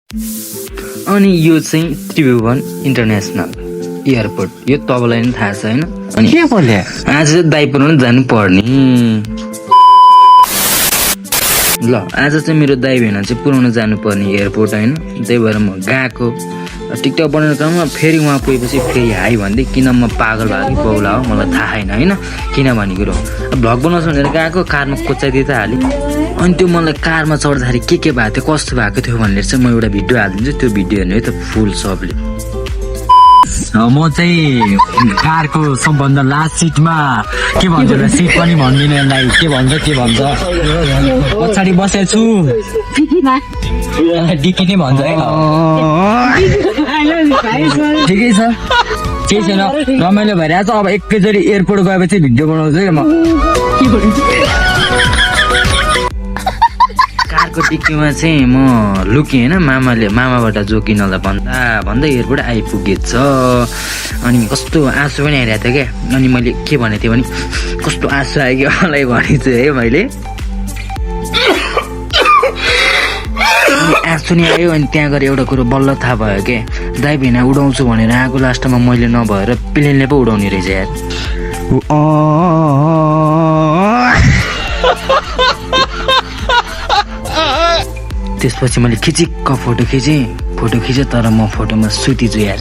अनि यो चाहिँ त्रिभुवन इन्टरनेसनल एयरपोर्ट। यो तपाईँलाई नि थाहा छ होइन? अनि के बोले? आज दाइ पुऱ्याउनु जानु पर्ने। ल आज चाहिँ मेरो दाइ भेना चाहिँ पुऱ्याउनु जानुपर्ने एयरपोर्ट होइन, त्यही भएर म गएको। टिकटक बनाउने क्रममा फेरि उहाँ पुगेपछि फेरि हाई भन्दै किन म पागल भएको कि बौला हो मलाई थाहा छैन होइन, किन भन्ने कुरो भ्लग बनाउँछु भनेर गएको, कारमा कोचाइदिए त हालेँ। अनि त्यो मलाई कारमा चढ्दाखेरि के भएको थियो कस्तो भएको थियो भनेर चाहिँ म एउटा भिडियो हालिदिन्छु, त्यो भिडियो हेर्नु है त फुल सबले। म चाहिँ कारको सबभन्दा लास्ट सिटमा के भन्छ सिट पनि भन्दिनँ यसलाई, के भन्छ पछाडि बसेको छु, डिकी नै भन्छ है। ठिकै छ, केही छैन, रमाइलो भइरहेको छ। अब एकैचोटि एयरपोर्ट गएपछि भिडियो बनाउँछु है म। कारको डिक्कीमा चाहिँ म लुकेँ होइन, मामाबाट जोगिनलाई भन्दा एयरपोर्ट आइपुगेछ। अनि कस्तो आँसु पनि आइरहेको थियो क्या। अनि मैले के भनेको थिएँ भने कस्तो आँसु आयो कि मलाई भनेछु है मैले। आँसु नि आयो। अनि त्यहाँ गएर एउटा कुरो बल्ल थाहा भयो क्या, दाइ भेना उडाउँछु भनेर आएको लास्टमा मैले नभएर प्लेनले पो उडाउने रहेछ यार। त्यसपछि मैले खिचिक्क फोटो खिचेँ तर म फोटोमा सुतिछु यार।